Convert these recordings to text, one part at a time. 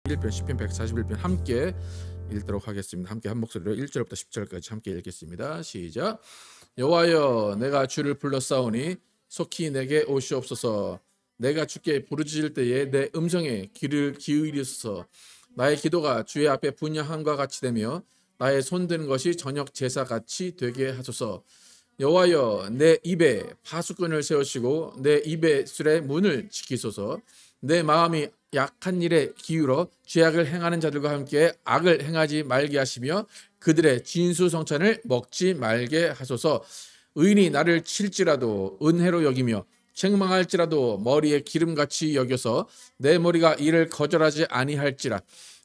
1편 시편 141편 함께 읽도록 하겠습니다. 함께 한 목소리로 1절부터 10절까지 함께 읽겠습니다. 시작. 여호와여, 내가 주를 불렀사오니 속히 내게 오시옵소서. 내가 주께 부르짖을 때에 내 음성에 귀를 기울이소서. 나의 기도가 주의 앞에 분향함과 같이 되며 나의 손든 것이 저녁 제사같이 되게 하소서. 여호와여, 내 입에 파수꾼을 세우시고 내 입의 술의 문을 지키소서. 내 마음이 약한 일에 기울어 죄악을 행하는 자들과 함께 악을 행하지 말게 하시며 그들의 진수성찬을 먹지 말게 하소서. 의인이 나를 칠지라도 은혜로 여기며 책망할지라도 머리에 기름같이 여겨서 내 머리가 이를 거절하지 아니할지라.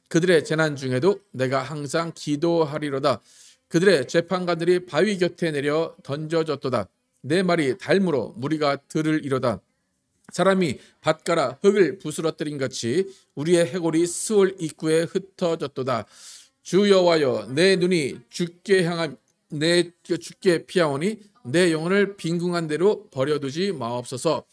그들의 재난 중에도 내가 항상 기도하리로다. 그들의 재판관들이 바위 곁에 내려 던져졌도다. 내 말이 달무로 무리가 들으리로다. 사람이 밭가라 흙을 부스러뜨린 같이 우리의 해골이 스올 입구에 흩어졌도다. 주 여호와여, 내 눈이 주께 향한 내 주께 피하오니 내 영혼을 빈궁한 대로 버려두지 마옵소서.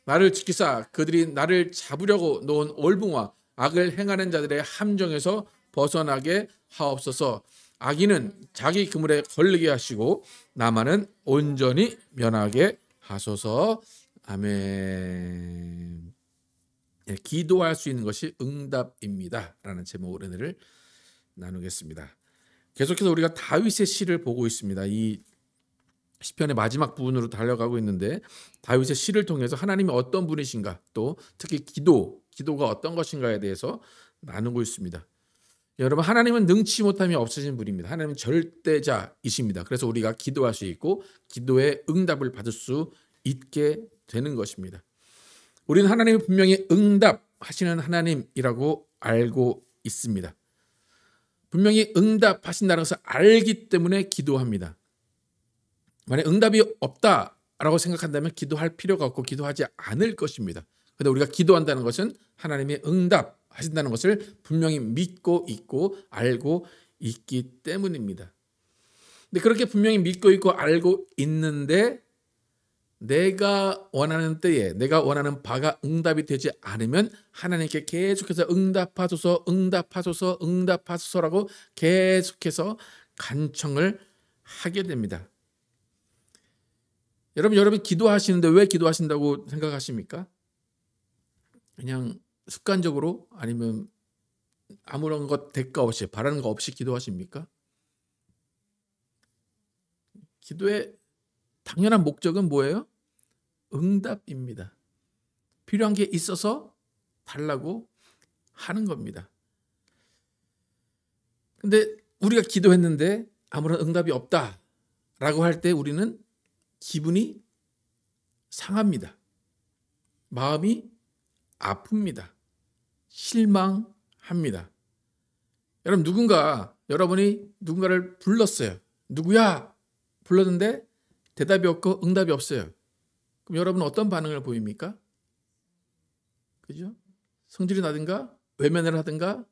나를 지키사 그들이 나를 잡으려고 놓은 올붕과 악을 행하는 자들의 함정에서 벗어나게 하옵소서. 악인은 자기 그물에 걸리게 하시고 나만은 온전히 면하게 하소서. 아멘. 네, 기도할 수 있는 것이 응답입니다 라는 제목으로 은혜를 나누겠습니다. 계속해서 우리가 다윗의 시를 보고 있습니다. 이 시편의 마지막 부분으로 달려가고 있는데 다윗의 시를 통해서 하나님이 어떤 분이신가, 또 특히 기도가 어떤 것인가에 대해서 나누고 있습니다. 여러분, 하나님은 능치 못함이 없으신 분입니다. 하나님은 절대자이십니다. 그래서 우리가 기도할 수 있고 기도의 응답을 받을 수 있게 되는 것입니다. 우리는 하나님이 분명히 응답하시는 하나님이라고 알고 있습니다. 분명히 응답하신다는 것을 알기 때문에 기도합니다. 만약 응답이 없다라고 생각한다면 기도할 필요가 없고 기도하지 않을 것입니다. 그런데 우리가 기도한다는 것은 하나님이 응답하신다는 것을 분명히 믿고 있고 알고 있기 때문입니다. 근데 그렇게 분명히 믿고 있고 알고 있는데 내가 원하는 때에 내가 원하는 바가 응답이 되지 않으면 하나님께 계속해서 응답하소서 응답하소서 응답하소서라고 계속해서 간청을 하게 됩니다. 여러분 기도하시는데 왜 기도하신다고 생각하십니까? 그냥 습관적으로, 아니면 아무런 것 대가 없이, 바라는 거 없이 기도하십니까? 기도의 당연한 목적은 뭐예요? 응답입니다. 필요한 게 있어서 달라고 하는 겁니다. 근데 우리가 기도했는데 아무런 응답이 없다라고 할 때 우리는 기분이 상합니다. 마음이 아픕니다. 실망합니다. 여러분, 여러분이 누군가를 불렀어요. 누구야? 불렀는데 대답이 없고 응답이 없어요. 그럼 여러분은 어떤 반응을 보입니까? 그죠? 성질이 나든가 외면을 하든가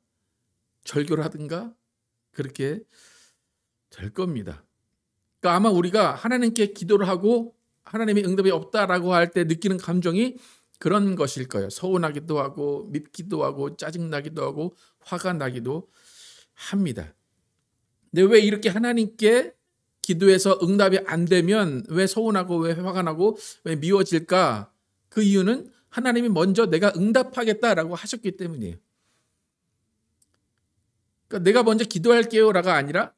절교를 하든가 그렇게 될 겁니다. 그러니까 아마 우리가 하나님께 기도를 하고 하나님의 응답이 없다라고 할 때 느끼는 감정이 그런 것일 거예요. 서운하기도 하고 밉기도 하고 짜증나기도 하고 화가 나기도 합니다. 근데 왜 이렇게 하나님께 기도해서 응답이 안 되면 왜 서운하고 왜 화가 나고 왜 미워질까? 그 이유는 하나님이 먼저 내가 응답하겠다라고 하셨기 때문이에요. 그러니까 내가 먼저 기도할게요라가 아니라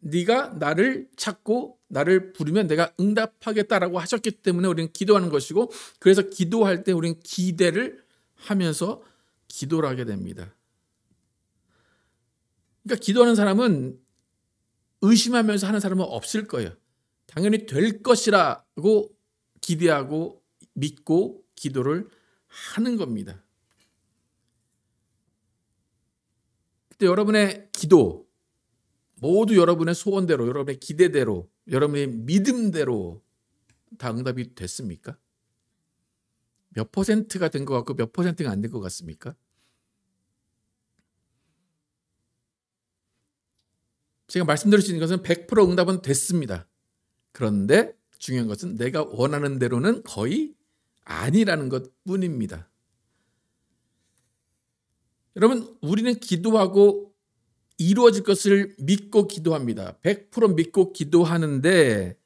네가 나를 찾고 나를 부르면 내가 응답하겠다라고 하셨기 때문에 우리는 기도하는 것이고, 그래서 기도할 때 우리는 기대를 하면서 기도를 하게 됩니다. 그러니까 기도하는 사람은 의심하면서 하는 사람은 없을 거예요. 당연히 될 것이라고 기대하고 믿고 기도를 하는 겁니다. 그때 여러분의 기도 모두 여러분의 소원대로, 여러분의 기대대로, 여러분의 믿음대로 다 응답이 됐습니까? 몇 퍼센트가 된 것 같고 몇 퍼센트가 안 된 것 같습니까? 제가 말씀드릴 수 있는 것은 100% 응답은 됐습니다. 그런데 중요한 것은 내가 원하는 대로는 거의 아니라는 것 뿐입니다. 여러분, 우리는 기도하고 이루어질 것을 믿고 기도합니다. 100% 믿고 기도하는데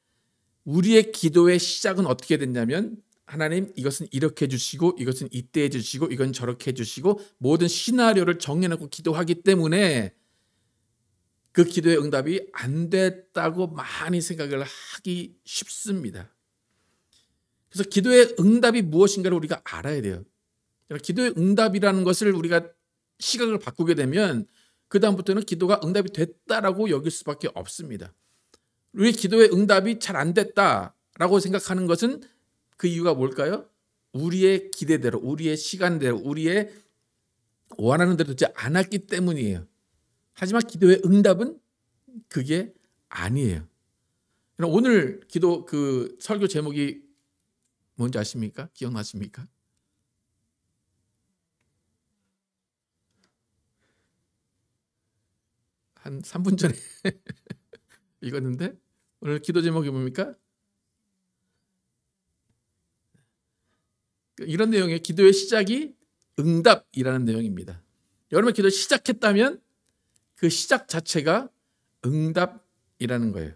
우리의 기도의 시작은 어떻게 됐냐면 하나님 이것은 이렇게 해주시고 이것은 이때 해주시고 이건 저렇게 해주시고 모든 시나리오를 정해놓고 기도하기 때문에 그 기도의 응답이 안 됐다고 많이 생각을 하기 쉽습니다. 그래서 기도의 응답이 무엇인가를 우리가 알아야 돼요. 기도의 응답이라는 것을 우리가 시각을 바꾸게 되면 그 다음부터는 기도가 응답이 됐다라고 여길 수밖에 없습니다. 우리 기도의 응답이 잘 안 됐다라고 생각하는 것은 그 이유가 뭘까요? 우리의 기대대로, 우리의 시간대로, 우리의 원하는 대로 되지 않았기 때문이에요. 하지만 기도의 응답은 그게 아니에요. 오늘 기도 그 설교 제목이 뭔지 아십니까? 기억나십니까? 한 3분 전에 읽었는데 오늘 기도 제목이 뭡니까? 이런 내용의 기도의 시작이 응답이라는 내용입니다. 여러분 기도 시작했다면 그 시작 자체가 응답이라는 거예요.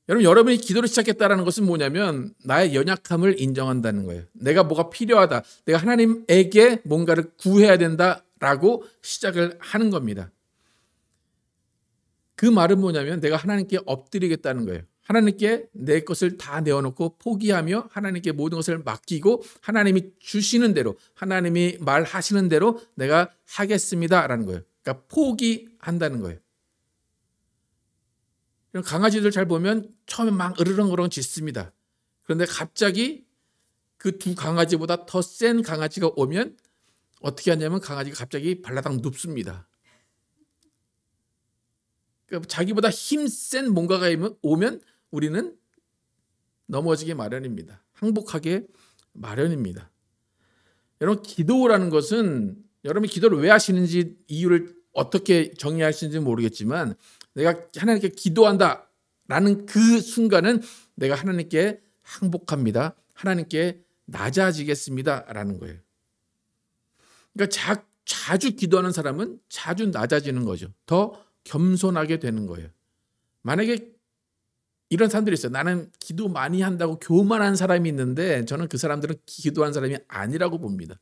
여러분이 기도를 시작했다는 것은 뭐냐면 나의 연약함을 인정한다는 거예요. 내가 뭐가 필요하다. 내가 하나님에게 뭔가를 구해야 된다라고 시작을 하는 겁니다. 그 말은 뭐냐면 내가 하나님께 엎드리겠다는 거예요. 하나님께 내 것을 다 내어놓고 포기하며 하나님께 모든 것을 맡기고 하나님이 주시는 대로 하나님이 말하시는 대로 내가 하겠습니다라는 거예요. 그러니까 포기한다는 거예요. 강아지들 잘 보면 처음에 막 으르렁으르렁 짖습니다. 그런데 갑자기 그 두 강아지보다 더 센 강아지가 오면 어떻게 하냐면 강아지가 갑자기 발라당 눕습니다. 그러니까 자기보다 힘센 뭔가가 오면 우리는 넘어지기 마련입니다. 항복하게 마련입니다. 여러분 기도라는 것은 여러분이 기도를 왜 하시는지 이유를 어떻게 정의하시는지 모르겠지만 내가 하나님께 기도한다라는 그 순간은 내가 하나님께 항복합니다. 하나님께 낮아지겠습니다라는 거예요. 그러니까 자주 기도하는 사람은 자주 낮아지는 거죠. 더 겸손하게 되는 거예요. 만약에 이런 사람들이 있어요. 나는 기도 많이 한다고 교만한 사람이 있는데 저는 그 사람들은 기도한 사람이 아니라고 봅니다.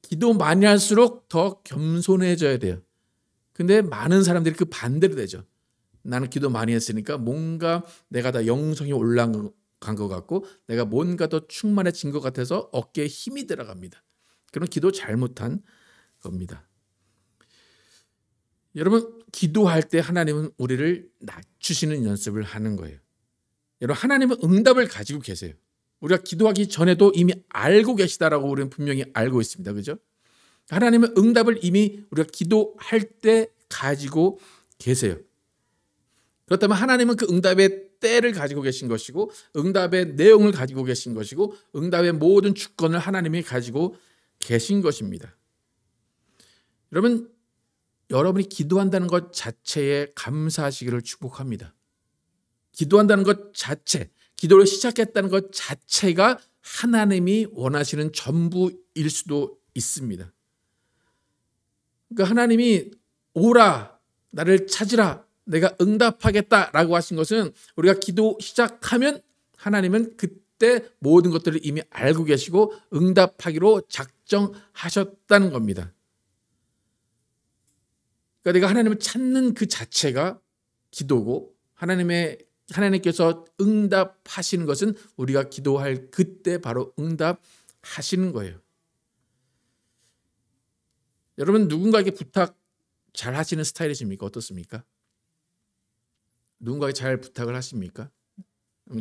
기도 많이 할수록 더 겸손해져야 돼요. 근데 많은 사람들이 그 반대로 되죠. 나는 기도 많이 했으니까 뭔가 내가 다 영성이 올라간 것 같고 내가 뭔가 더 충만해진 것 같아서 어깨에 힘이 들어갑니다. 그럼 기도 잘못한 겁니다. 여러분 기도할 때 하나님은 우리를 낮추시는 연습을 하는 거예요. 여러분 하나님은 응답을 가지고 계세요. 우리가 기도하기 전에도 이미 알고 계시다라고 우리는 분명히 알고 있습니다. 그죠? 하나님은 응답을 이미 우리가 기도할 때 가지고 계세요. 그렇다면 하나님은 그 응답의 때를 가지고 계신 것이고 응답의 내용을 가지고 계신 것이고 응답의 모든 주권을 하나님이 가지고 계신 것입니다. 여러분이 기도한다는 것 자체에 감사하시기를 축복합니다. 기도한다는 것 자체, 기도를 시작했다는 것 자체가 하나님이 원하시는 전부일 수도 있습니다. 그러니까 하나님이 오라, 나를 찾으라, 내가 응답하겠다라고 하신 것은 우리가 기도 시작하면 하나님은 그때 모든 것들을 이미 알고 계시고 응답하기로 작정하셨다는 겁니다. 그러니까 내가 하나님을 찾는 그 자체가 기도고 하나님께서 응답하시는 것은 우리가 기도할 그때 바로 응답하시는 거예요. 여러분 누군가에게 부탁 잘 하시는 스타일이십니까? 어떻습니까? 누군가에게 잘 부탁을 하십니까?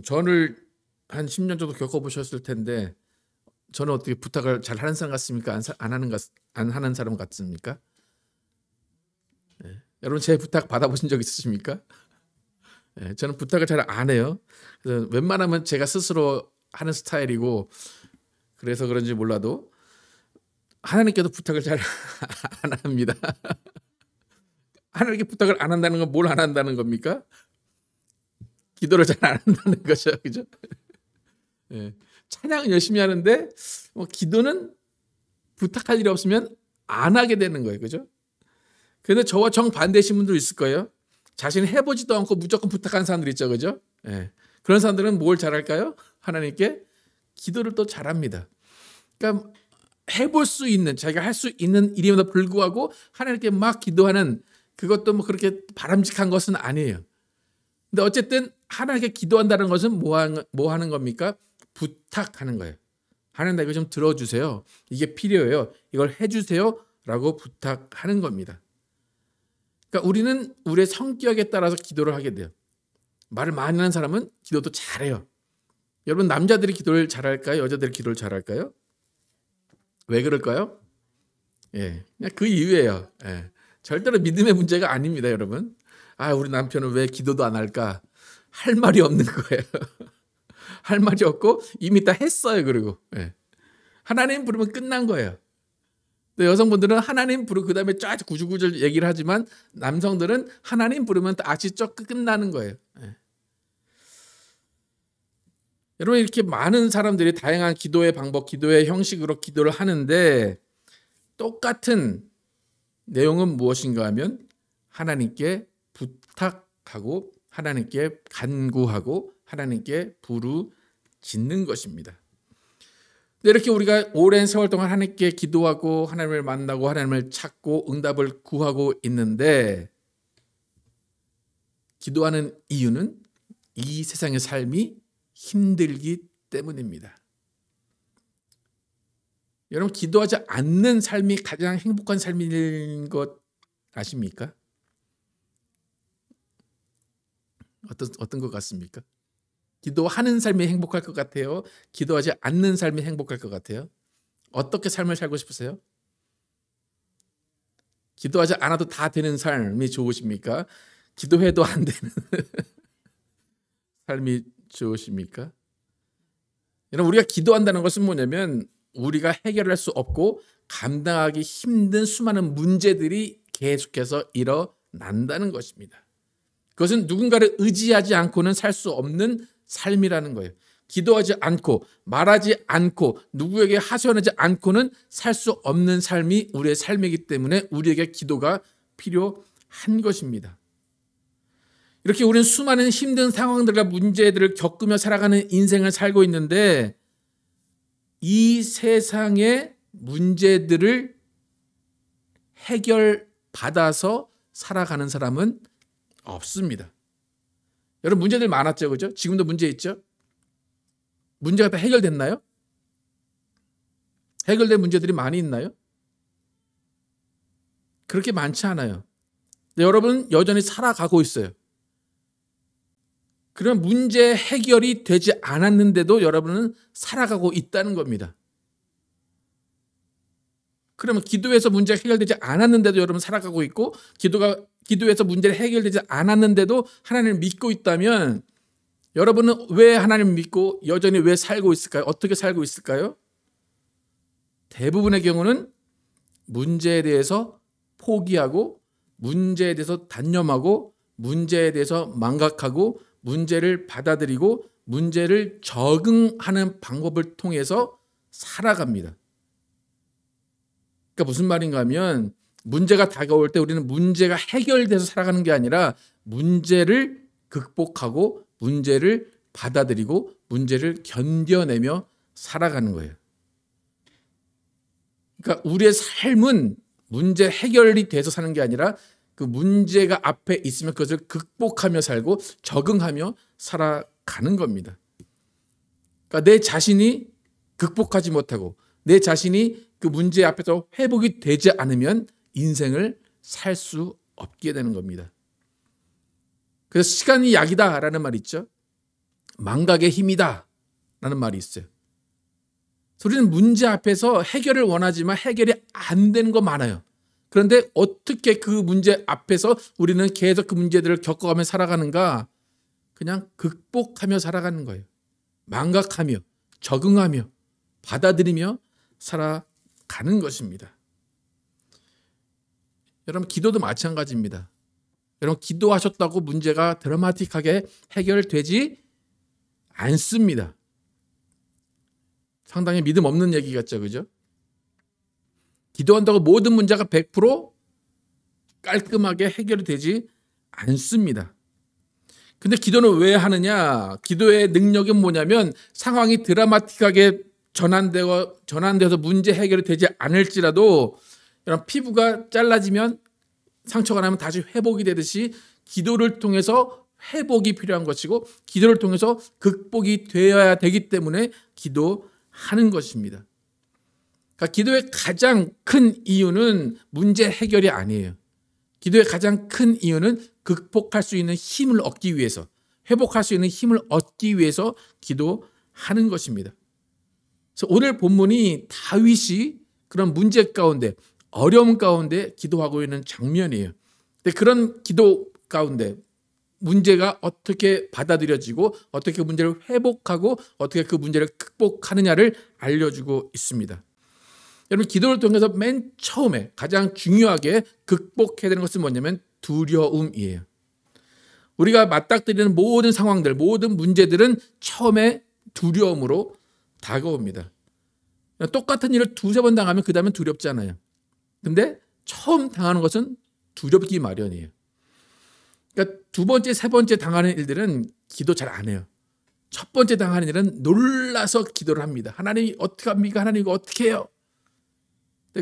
저를 한 10년 정도 겪어보셨을 텐데 저는 어떻게 부탁을 잘 하는 사람 같습니까? 안 하는 사람 같습니까? 네. 여러분 제 부탁 받아보신 적 있으십니까? 네, 저는 부탁을 잘 안 해요. 그래서 웬만하면 제가 스스로 하는 스타일이고 그래서 그런지 몰라도 하나님께도 부탁을 잘 안 합니다. 하나님께 부탁을 안 한다는 건 뭘 안 한다는 겁니까? 기도를 잘 안 한다는 거죠. 그죠? 네. 찬양은 열심히 하는데 기도는 부탁할 일이 없으면 안 하게 되는 거예요. 그죠? 그런데 저와 정반대신 분도 있을 거예요. 자신이 해보지도 않고 무조건 부탁하는 사람들 있죠. 그죠? 예. 그런 사람들은 뭘 잘할까요? 하나님께 기도를 또 잘합니다. 그러니까 해볼 수 있는, 자기가 할 수 있는 일임에도 불구하고 하나님께 막 기도하는, 그것도 뭐 그렇게 바람직한 것은 아니에요. 근데 어쨌든 하나님께 기도한다는 것은 뭐 하는 겁니까? 부탁하는 거예요. 하나님, 나 이거 좀 들어주세요. 이게 필요해요. 이걸 해주세요. 라고 부탁하는 겁니다. 그러니까 우리는 우리의 성격에 따라서 기도를 하게 돼요. 말을 많이 하는 사람은 기도도 잘해요. 여러분, 남자들이 기도를 잘할까요? 여자들이 기도를 잘할까요? 왜 그럴까요? 예, 그냥 그 이유예요. 예, 절대로 믿음의 문제가 아닙니다, 여러분. 아, 우리 남편은 왜 기도도 안 할까? 할 말이 없는 거예요. 할 말이 없고 이미 다 했어요. 그리고 예. 하나님 부르면 끝난 거예요. 여성분들은 하나님 부르고 그 다음에 쫙 구줄구줄 얘기를 하지만 남성들은 하나님 부르면 아시죠? 끝나는 거예요. 예. 여러분, 이렇게 많은 사람들이 다양한 기도의 방법, 기도의 형식으로 기도를 하는데 똑같은 내용은 무엇인가 하면 하나님께 부탁하고 하나님께 간구하고 하나님께 부르짖는 것입니다. 이렇게 우리가 오랜 세월 동안 하나님께 기도하고 하나님을 만나고 하나님을 찾고 응답을 구하고 있는데, 기도하는 이유는 이 세상의 삶이 힘들기 때문입니다. 여러분, 기도하지 않는 삶이 가장 행복한 삶인 것 아십니까? 어떤 것 같습니까? 기도하는 삶이 행복할 것 같아요? 기도하지 않는 삶이 행복할 것 같아요? 어떻게 삶을 살고 싶으세요? 기도하지 않아도 다 되는 삶이 좋으십니까? 기도해도 안 되는 삶이 좋으십니까? 여러분, 우리가 기도한다는 것은 뭐냐면 우리가 해결할 수 없고 감당하기 힘든 수많은 문제들이 계속해서 일어난다는 것입니다. 그것은 누군가를 의지하지 않고는 살 수 없는 삶이라는 거예요. 기도하지 않고 말하지 않고 누구에게 하소연하지 않고는 살 수 없는 삶이 우리의 삶이기 때문에 우리에게 기도가 필요한 것입니다. 이렇게 우리는 수많은 힘든 상황들과 문제들을 겪으며 살아가는 인생을 살고 있는데 이 세상의 문제들을 해결받아서 살아가는 사람은 없습니다. 여러분, 문제들 많았죠, 그죠? 지금도 문제 있죠? 문제가 다 해결됐나요? 해결된 문제들이 많이 있나요? 그렇게 많지 않아요. 근데 여러분, 여전히 살아가고 있어요. 그런 문제 해결이 되지 않았는데도 여러분은 살아가고 있다는 겁니다. 그러면 기도해서 문제가 해결되지 않았는데도 여러분 살아가고 있고, 기도해서 문제를 해결되지 않았는데도 하나님을 믿고 있다면 여러분은 왜 하나님을 믿고 여전히 왜 살고 있을까요? 어떻게 살고 있을까요? 대부분의 경우는 문제에 대해서 포기하고 문제에 대해서 단념하고 문제에 대해서 망각하고 문제를 받아들이고 문제를 적응하는 방법을 통해서 살아갑니다. 그러니까 무슨 말인가 하면 문제가 다가올 때 우리는 문제가 해결돼서 살아가는 게 아니라 문제를 극복하고 문제를 받아들이고 문제를 견뎌내며 살아가는 거예요. 그러니까 우리의 삶은 문제 해결이 돼서 사는 게 아니라 그 문제가 앞에 있으면 그것을 극복하며 살고 적응하며 살아가는 겁니다. 그러니까 내 자신이 극복하지 못하고 내 자신이 그 문제 앞에서 회복이 되지 않으면 인생을 살 수 없게 되는 겁니다. 그래서 시간이 약이다 라는 말이 있죠. 망각의 힘이다 라는 말이 있어요. 우리는 문제 앞에서 해결을 원하지만 해결이 안 되는 거 많아요. 그런데 어떻게 그 문제 앞에서 우리는 계속 그 문제들을 겪어가며 살아가는가? 그냥 극복하며 살아가는 거예요. 망각하며 적응하며 받아들이며 살아가는 것입니다. 여러분, 기도도 마찬가지입니다. 여러분, 기도하셨다고 문제가 드라마틱하게 해결되지 않습니다. 상당히 믿음 없는 얘기 같죠, 그죠? 기도한다고 모든 문제가 100% 깔끔하게 해결이 되지 않습니다. 근데 기도는 왜 하느냐? 기도의 능력은 뭐냐면 상황이 드라마틱하게 전환돼서 문제 해결이 되지 않을지라도 이런 피부가 잘라지면 상처가 나면 다시 회복이 되듯이 기도를 통해서 회복이 필요한 것이고 기도를 통해서 극복이 되어야 되기 때문에 기도하는 것입니다. 그러니까 기도의 가장 큰 이유는 문제 해결이 아니에요. 기도의 가장 큰 이유는 극복할 수 있는 힘을 얻기 위해서, 회복할 수 있는 힘을 얻기 위해서 기도하는 것입니다. 그래서 오늘 본문이 다윗이 그런 문제 가운데, 어려움 가운데 기도하고 있는 장면이에요. 근데 그런 기도 가운데 문제가 어떻게 받아들여지고 어떻게 문제를 회복하고 어떻게 그 문제를 극복하느냐를 알려주고 있습니다. 여러분, 기도를 통해서 맨 처음에 가장 중요하게 극복해야 되는 것은 뭐냐면 두려움이에요. 우리가 맞닥뜨리는 모든 상황들, 모든 문제들은 처음에 두려움으로 다가옵니다. 똑같은 일을 두세 번 당하면 그 다음엔 두렵지 않아요. 근데 처음 당하는 것은 두렵기 마련이에요. 그러니까 두 번째, 세 번째 당하는 일들은 기도 잘 안 해요. 첫 번째 당하는 일은 놀라서 기도를 합니다. 하나님이 어떻게 합니까? 하나님 이거 어떻게 해요?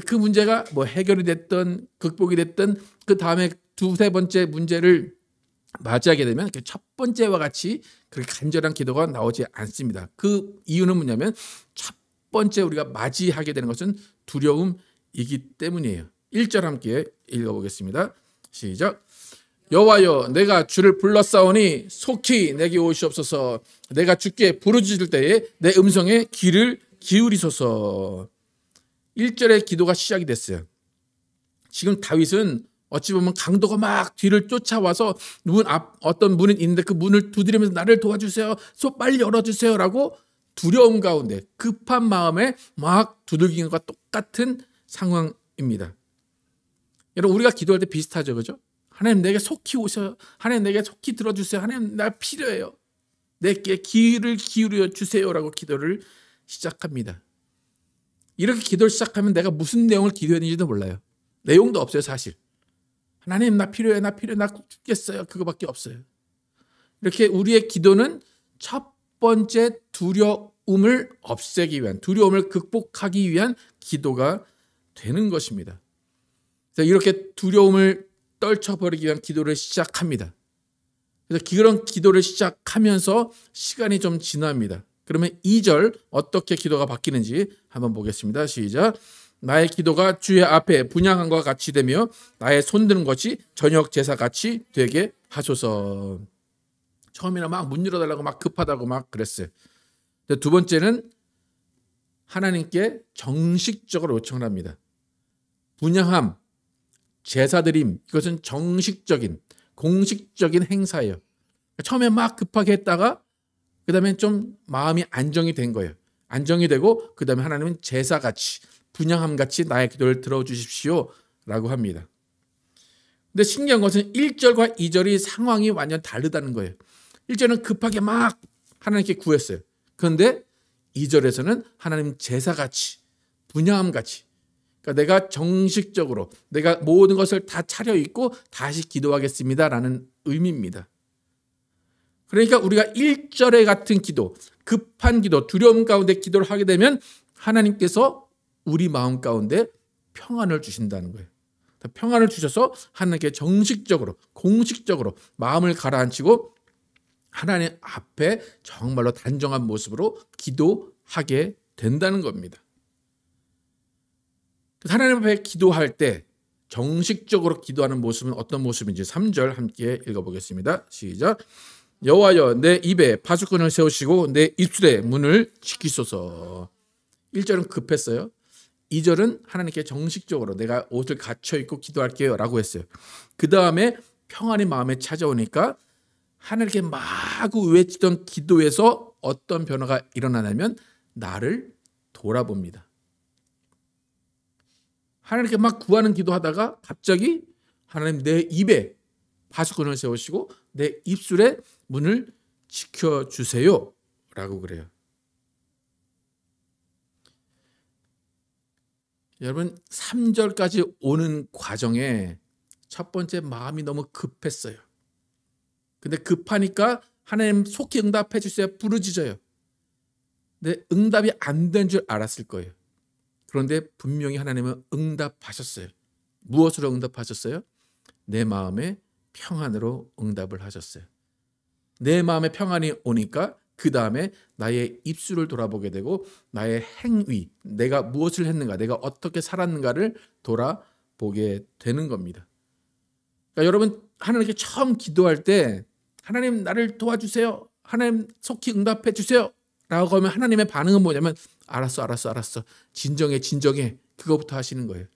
그 문제가 뭐 해결이 됐든 극복이 됐든 그 다음에 두세 번째 문제를 맞이하게 되면 그 첫 번째와 같이 그렇게 간절한 기도가 나오지 않습니다. 그 이유는 뭐냐면 첫 번째 우리가 맞이하게 되는 것은 두려움이기 때문이에요. 1절 함께 읽어보겠습니다. 시작. 여호와여, 내가 주를 불렀사오니 속히 내게 오시옵소서. 내가 주께 부르짖을 때에 내 음성에 귀를 기울이소서. 1절의 기도가 시작이 됐어요. 지금 다윗은 어찌 보면 강도가 막 뒤를 쫓아와서 어떤 문이 있는데 그 문을 두드리면서 나를 도와주세요. 빨리 열어주세요. 라고 두려움 가운데 급한 마음에 막 두들기는 것과 똑같은 상황입니다. 여러분, 우리가 기도할 때 비슷하죠. 그죠? 하나님 내게 속히 오셔요. 하나님 내게 속히 들어주세요. 하나님 나 필요해요. 내게 귀를 기울여 주세요. 라고 기도를 시작합니다. 이렇게 기도를 시작하면 내가 무슨 내용을 기도해야 되는지도 몰라요. 내용도 없어요, 사실. 하나님 나 필요해, 나 죽겠어요. 그거밖에 없어요. 이렇게 우리의 기도는 첫 번째 두려움을 없애기 위한, 두려움을 극복하기 위한 기도가 되는 것입니다. 그래서 이렇게 두려움을 떨쳐버리기 위한 기도를 시작합니다. 그래서 그런 기도를 시작하면서 시간이 좀 지납니다. 그러면 2절 어떻게 기도가 바뀌는지 한번 보겠습니다. 시작. 나의 기도가 주의 앞에 분향함과 같이 되며 나의 손드는 것이 저녁 제사같이 되게 하소서. 처음에는 막 문 열어달라고 막 급하다고 막 그랬어요. 근데 두 번째는 하나님께 정식적으로 요청을 합니다. 분향함, 제사드림, 이것은 정식적인, 공식적인 행사예요. 처음에 막 급하게 했다가 그 다음에 좀 마음이 안정이 된 거예요. 안정이 되고 그 다음에 하나님은 제사같이, 분향함같이 나의 기도를 들어주십시오 라고 합니다. 근데 신기한 것은 1절과 2절이 상황이 완전 다르다는 거예요. 1절은 급하게 막 하나님께 구했어요. 그런데 2절에서는 하나님 제사같이, 분향함같이, 그러니까 내가 정식적으로 내가 모든 것을 다 차려입고 다시 기도하겠습니다 라는 의미입니다. 그러니까 우리가 1절에 같은 기도, 급한 기도, 두려움 가운데 기도를 하게 되면 하나님께서 우리 마음 가운데 평안을 주신다는 거예요. 평안을 주셔서 하나님께 정식적으로, 공식적으로 마음을 가라앉히고 하나님 앞에 정말로 단정한 모습으로 기도하게 된다는 겁니다. 하나님 앞에 기도할 때 정식적으로 기도하는 모습은 어떤 모습인지 3절 함께 읽어보겠습니다. 시작. 여호와여, 내 입에 파수꾼을 세우시고 내 입술에 문을 지키소서. 1절은 급했어요. 2절은 하나님께 정식적으로 내가 옷을 갖춰 입고 기도할게요 라고 했어요. 그 다음에 평안이 마음에 찾아오니까 하나님께 마구 외치던 기도에서 어떤 변화가 일어나냐면 나를 돌아봅니다. 하나님께 막 구하는 기도하다가 갑자기 하나님 내 입에 파수꾼을 세우시고 내 입술에 문을 지켜주세요 라고 그래요. 여러분 3절까지 오는 과정에 첫 번째 마음이 너무 급했어요. 근데 급하니까 하나님 속히 응답해 주세요. 부르짖어요. 근데 응답이 안 된 줄 알았을 거예요. 그런데 분명히 하나님은 응답하셨어요. 무엇으로 응답하셨어요? 내 마음의 평안으로 응답을 하셨어요. 내 마음의 평안이 오니까 그 다음에 나의 입술을 돌아보게 되고 나의 행위, 내가 무엇을 했는가, 내가 어떻게 살았는가를 돌아보게 되는 겁니다. 그러니까 여러분 하나님께 처음 기도할 때 하나님 나를 도와주세요. 하나님 속히 응답해 주세요. 라고 하면 하나님의 반응은 뭐냐면 알았어. 진정해. 그거부터 하시는 거예요.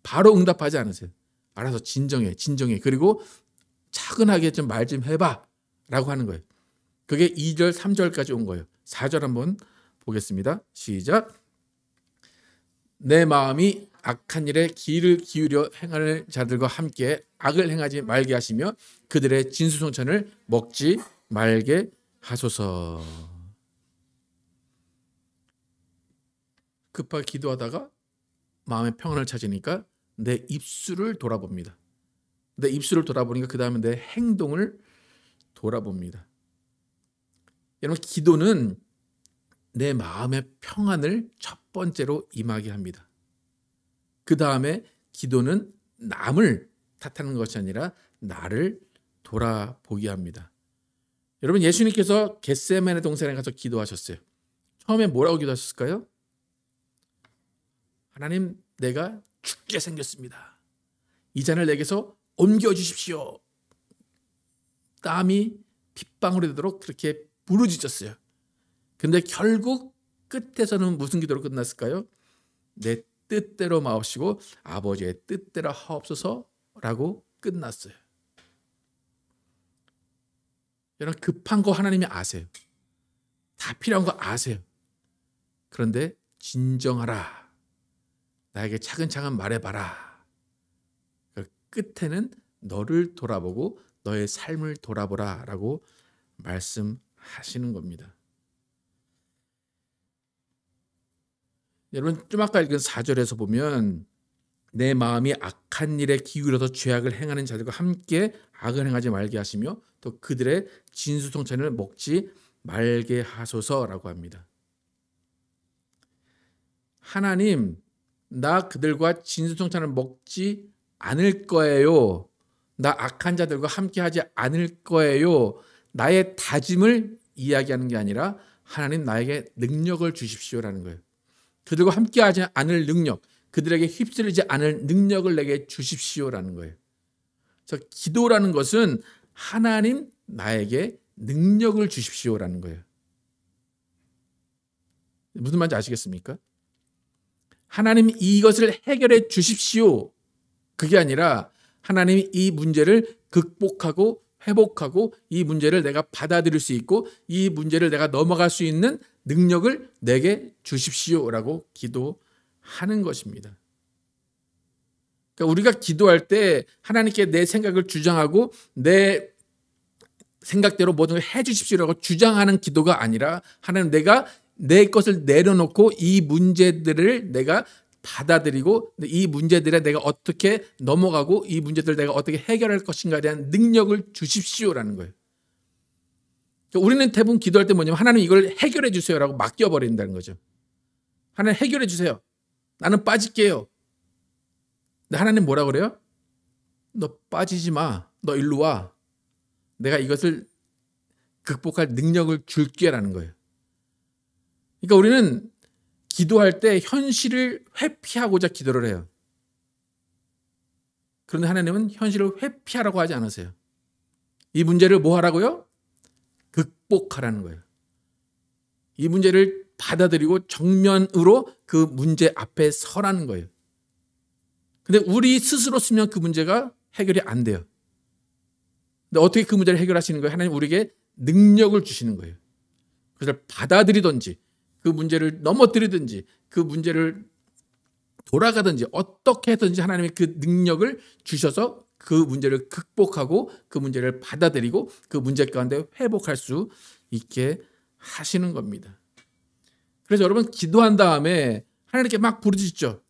바로 응답하지 않으세요. 알아서 진정해. 그리고 차근하게 좀 말 좀 해봐. 라고 하는 거예요. 그게 2절, 3절까지 온 거예요. 4절 한번 보겠습니다. 시작. 내 마음이 악한 일에 귀를 기울여 행하는 자들과 함께 악을 행하지 말게 하시며 그들의 진수성찬을 먹지 말게 하소서. 급하게 기도하다가 마음의 평안을 찾으니까 내 입술을 돌아봅니다. 내 입술을 돌아보니까 그 다음에 내 행동을 돌아봅니다. 여러분 기도는 내 마음의 평안을 첫 번째로 임하게 합니다. 그 다음에 기도는 남을 탓하는 것이 아니라 나를 돌아보게 합니다. 여러분 예수님께서 겟세마네 동산에 가서 기도하셨어요. 처음에 뭐라고 기도하셨을까요? 하나님 내가 죽게 생겼습니다. 이 잔을 내게서 옮겨주십시오. 땀이 빗방울이 되도록 그렇게 부르짖었어요. 근데 결국 끝에서는 무슨 기도로 끝났을까요? 내 뜻대로 마옵시고 아버지의 뜻대로 하옵소서라고 끝났어요. 여러분 급한 거 하나님이 아세요. 다 필요한 거 아세요. 그런데 진정하라. 나에게 차근차근 말해봐라. 그 끝에는 너를 돌아보고 너의 삶을 돌아보라 라고 말씀하시는 겁니다. 여러분 좀 아까 읽은 4절에서 보면 내 마음이 악한 일에 기울여서 죄악을 행하는 자들과 함께 악을 행하지 말게 하시며 또 그들의 진수성찬을 먹지 말게 하소서라고 합니다. 하나님 나 그들과 진수성찬을 먹지 않을 거예요. 나 악한 자들과 함께 하지 않을 거예요. 나의 다짐을 이야기하는 게 아니라 하나님 나에게 능력을 주십시오라는 거예요. 그들과 함께 하지 않을 능력, 그들에게 휩쓸리지 않을 능력을 내게 주십시오라는 거예요. 그래서 기도라는 것은 하나님 나에게 능력을 주십시오라는 거예요. 무슨 말인지 아시겠습니까? 하나님 이것을 해결해 주십시오. 그게 아니라 하나님이 이 문제를 극복하고 회복하고 이 문제를 내가 받아들일 수 있고 이 문제를 내가 넘어갈 수 있는 능력을 내게 주십시오라고 기도하는 것입니다. 그러니까 우리가 기도할 때 하나님께 내 생각을 주장하고 내 생각대로 모든 걸 해주십시오라고 주장하는 기도가 아니라 하나님 내가 내 것을 내려놓고 이 문제들을 내가 받아들이고 이 문제들에 내가 어떻게 넘어가고 이 문제들을 내가 어떻게 해결할 것인가에 대한 능력을 주십시오라는 거예요. 그러니까 우리는 대부분 기도할 때 뭐냐면 하나님 이걸 해결해 주세요라고 맡겨버린다는 거죠. 하나님 해결해 주세요. 나는 빠질게요. 근데 하나님 뭐라 그래요? 너 빠지지 마. 너 일로 와. 내가 이것을 극복할 능력을 줄게라는 거예요. 그러니까 우리는 기도할 때 현실을 회피하고자 기도를 해요. 그런데 하나님은 현실을 회피하라고 하지 않으세요. 이 문제를 뭐 하라고요? 극복하라는 거예요. 이 문제를 받아들이고 정면으로 그 문제 앞에 서라는 거예요. 근데 우리 스스로 쓰면 그 문제가 해결이 안 돼요. 근데 어떻게 그 문제를 해결하시는 거예요? 하나님 우리에게 능력을 주시는 거예요. 그것을 받아들이든지 그 문제를 넘어뜨리든지 그 문제를 돌아가든지 어떻게 해든지 하나님이 그 능력을 주셔서 그 문제를 극복하고 그 문제를 받아들이고 그 문제 가운데 회복할 수 있게 하시는 겁니다. 그래서 여러분 기도한 다음에 하나님께 막 부르짖죠.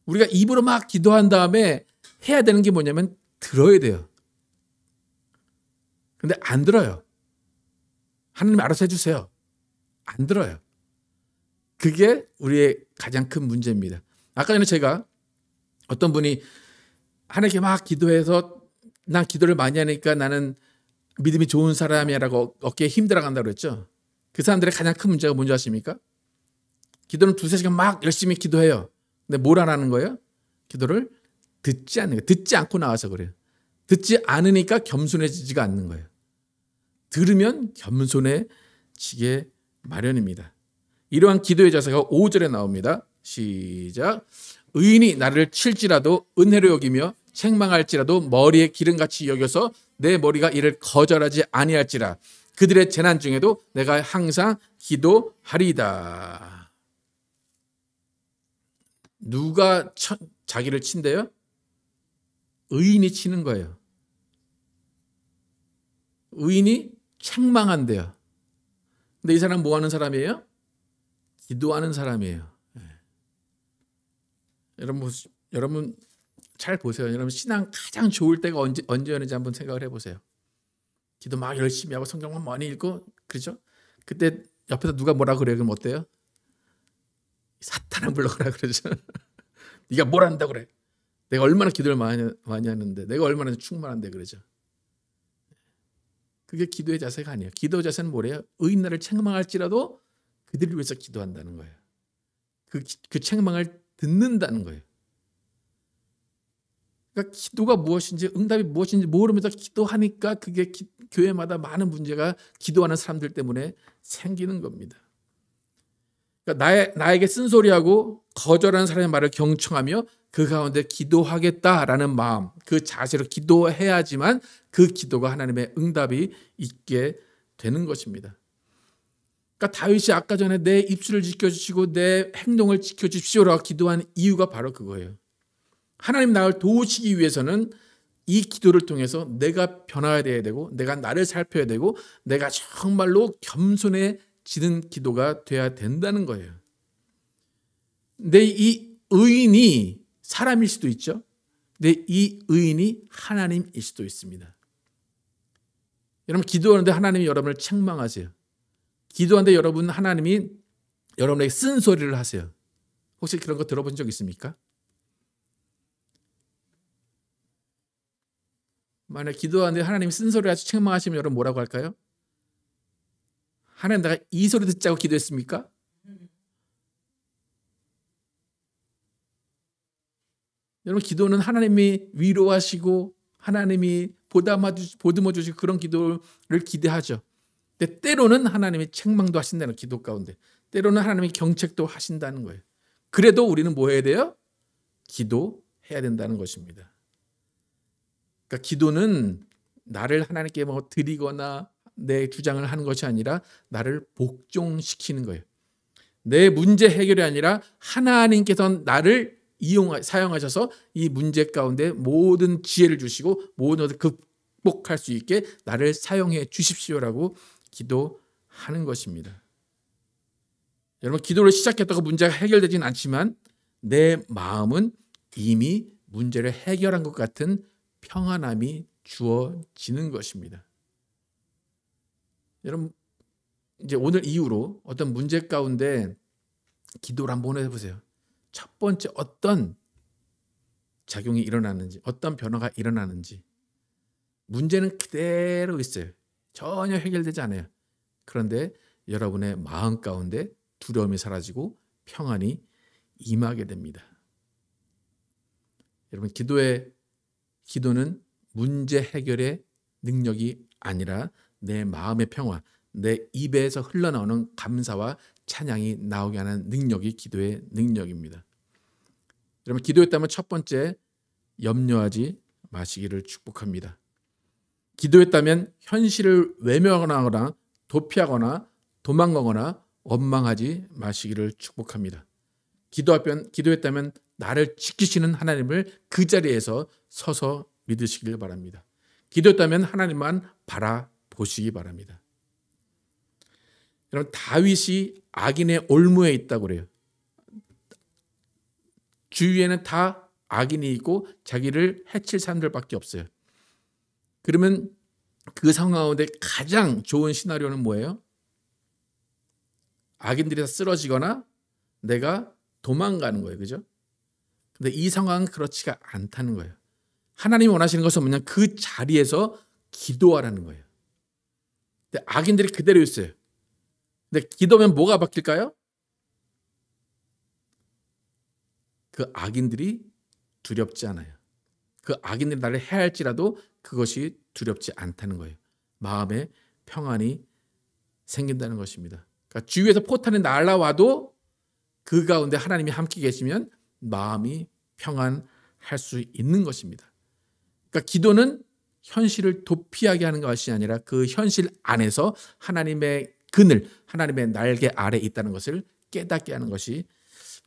우리가 입으로 막 기도한 다음에 해야 되는 게 뭐냐면 들어야 돼요. 근데 안 들어요. 하나님 알아서 해주세요. 안 들어요. 그게 우리의 가장 큰 문제입니다. 아까 전에 제가 어떤 분이 하나님께 막 기도해서 난 기도를 많이 하니까 나는 믿음이 좋은 사람이라고 어깨에 힘들어간다고 그랬죠. 그 사람들의 가장 큰 문제가 뭔지 아십니까? 기도는 2-3시간 막 열심히 기도해요. 근데 뭘 안 하는 거예요? 기도를 듣지 않는 거예요. 듣지 않고 나와서 그래요. 듣지 않으니까 겸손해지지가 않는 거예요. 들으면 겸손해지게 마련입니다. 이러한 기도의 자세가 5절에 나옵니다. 시작. 의인이 나를 칠지라도 은혜로 여기며 책망할지라도 머리에 기름같이 여겨서 내 머리가 이를 거절하지 아니할지라. 그들의 재난 중에도 내가 항상 기도하리이다. 누가 자기를 친대요? 의인이 치는 거예요. 의인이 책망한대요. 근데 이 사람은 뭐 하는 사람이에요? 기도하는 사람이에요. 여러분 잘 보세요. 여러분 신앙 가장 좋을 때가 언제였는지 한번 생각을 해보세요. 기도 막 열심히 하고 성경만 많이 읽고 그렇죠? 그때 옆에서 누가 뭐라 그래요? 그럼 어때요? 사탄을 불러오라 그러죠. 네가 뭘 한다고 그래? 내가 얼마나 기도를 많이 하는데 내가 얼마나 충만한데 그러죠. 그게 기도의 자세가 아니에요. 기도 자세는 뭐래요? 의인 나를 책망할지라도 그들을 위해서 기도한다는 거예요. 그 책망을 듣는다는 거예요. 그러니까 기도가 무엇인지 응답이 무엇인지 모르면서 기도하니까 그게 교회마다 많은 문제가 기도하는 사람들 때문에 생기는 겁니다. 그러니까 나에게 쓴소리하고 거절하는 사람의 말을 경청하며 그 가운데 기도하겠다라는 마음, 그 자세로 기도해야지만 그 기도가 하나님의 응답이 있게 되는 것입니다. 그러니까 다윗이 아까 전에 내 입술을 지켜주시고 내 행동을 지켜주십시오라고 기도한 이유가 바로 그거예요. 하나님 나를 도우시기 위해서는 이 기도를 통해서 내가 변화해야 되고 내가 나를 살펴야 되고 내가 정말로 겸손해지는 기도가 돼야 된다는 거예요. 근데 이 의인이 사람일 수도 있죠. 근데 이 의인이 하나님일 수도 있습니다. 여러분 기도하는데 하나님이 여러분을 책망하세요. 기도하는데 여러분 하나님이 여러분에게 쓴소리를 하세요. 혹시 그런 거 들어본 적 있습니까? 만약 기도하는데 하나님이 쓴소리 하시고 책망하시면 여러분 뭐라고 할까요? 하나님 내가 이 소리 듣자고 기도했습니까? 여러분 기도는 하나님이 위로하시고 하나님이 보듬어 주시고 그런 기도를 기대하죠. 근데 때로는 하나님이 책망도 하신다는 기도 가운데 때로는 하나님이 경책도 하신다는 거예요. 그래도 우리는 뭐 해야 돼요? 기도해야 된다는 것입니다. 그러니까 기도는 나를 하나님께 뭐 드리거나 내 주장을 하는 것이 아니라 나를 복종시키는 거예요. 내 문제 해결이 아니라 하나님께서 나를 사용하셔서 이 문제 가운데 모든 지혜를 주시고 모든 것을 극복할 수 있게 나를 사용해 주십시오라고 기도하는 것입니다. 여러분 기도를 시작했다고 문제가 해결되진 않지만 내 마음은 이미 문제를 해결한 것 같은 평안함이 주어지는 것입니다. 여러분 이제 오늘 이후로 어떤 문제 가운데 기도를 한번 해보세요. 첫 번째 어떤 작용이 일어나는지 어떤 변화가 일어나는지 문제는 그대로 있어요. 전혀 해결되지 않아요. 그런데 여러분의 마음 가운데 두려움이 사라지고 평안이 임하게 됩니다. 여러분 기도는 문제 해결의 능력이 아니라 내 마음의 평화, 내 입에서 흘러나오는 감사와 찬양이 나오게 하는 능력이 기도의 능력입니다. 여러분 기도했다면 첫 번째 염려하지 마시기를 축복합니다. 기도했다면 현실을 외면하거나 도피하거나 도망가거나 원망하지 마시기를 축복합니다. 기도했다면 나를 지키시는 하나님을 그 자리에서 서서 믿으시길 바랍니다. 기도했다면 하나님만 바라보시기 바랍니다. 여러분 다윗이 악인의 올무에 있다고 그래요. 주위에는 다 악인이 있고 자기를 해칠 사람들밖에 없어요. 그러면 그 상황 가운데 가장 좋은 시나리오는 뭐예요? 악인들이 다 쓰러지거나 내가 도망가는 거예요. 그죠? 근데 이 상황은 그렇지가 않다는 거예요. 하나님이 원하시는 것은 뭐냐? 그 자리에서 기도하라는 거예요. 근데 악인들이 그대로 있어요. 근데 기도하면 뭐가 바뀔까요? 그 악인들이 두렵지 않아요. 그 악인들이 나를 해할지라도 그것이 두렵지 않다는 거예요. 마음에 평안이 생긴다는 것입니다. 그러니까 주위에서 포탄이 날아와도 그 가운데 하나님이 함께 계시면 마음이 평안할 수 있는 것입니다. 그러니까 기도는 현실을 도피하게 하는 것이 아니라 그 현실 안에서 하나님의 그늘, 하나님의 날개 아래 있다는 것을 깨닫게 하는 것이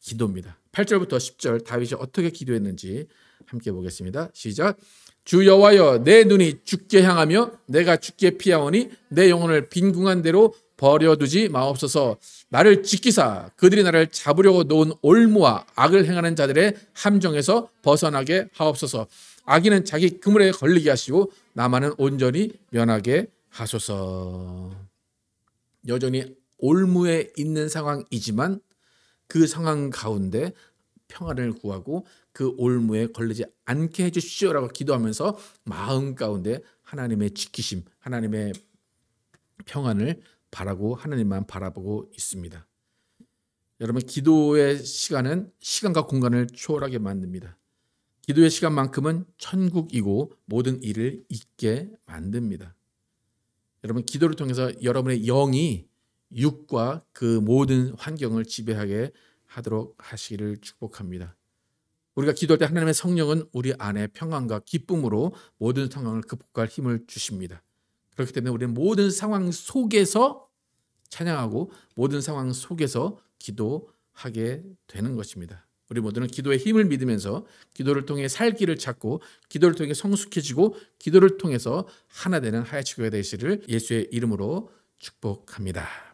기도입니다. 8절부터 10절 다윗이 어떻게 기도했는지 함께 보겠습니다. 시작. 주 여호와여, 내 눈이 주께 향하며 내가 주께 피하오니 내 영혼을 빈궁한 대로 버려두지 마옵소서. 나를 지키사 그들이 나를 잡으려고 놓은 올무와 악을 행하는 자들의 함정에서 벗어나게 하옵소서. 악인은 자기 그물에 걸리게 하시고 나만은 온전히 면하게 하소서. 여전히 올무에 있는 상황이지만 그 상황 가운데 평안을 구하고 그 올무에 걸리지 않게 해주시오라고 기도하면서 마음 가운데 하나님의 지키심, 하나님의 평안을 바라고 하나님만 바라보고 있습니다. 여러분, 기도의 시간은 시간과 공간을 초월하게 만듭니다. 기도의 시간만큼은 천국이고 모든 일을 잊게 만듭니다. 여러분, 기도를 통해서 여러분의 영이 육과 그 모든 환경을 지배하게 하도록 하시기를 축복합니다. 우리가 기도할 때 하나님의 성령은 우리 안에 평안과 기쁨으로 모든 상황을 극복할 힘을 주십니다. 그렇기 때문에 우리는 모든 상황 속에서 찬양하고 모든 상황 속에서 기도하게 되는 것입니다. 우리 모두는 기도의 힘을 믿으면서 기도를 통해 살 길을 찾고 기도를 통해 성숙해지고 기도를 통해서 하나 되는 하야치교회가 되시를 예수의 이름으로 축복합니다.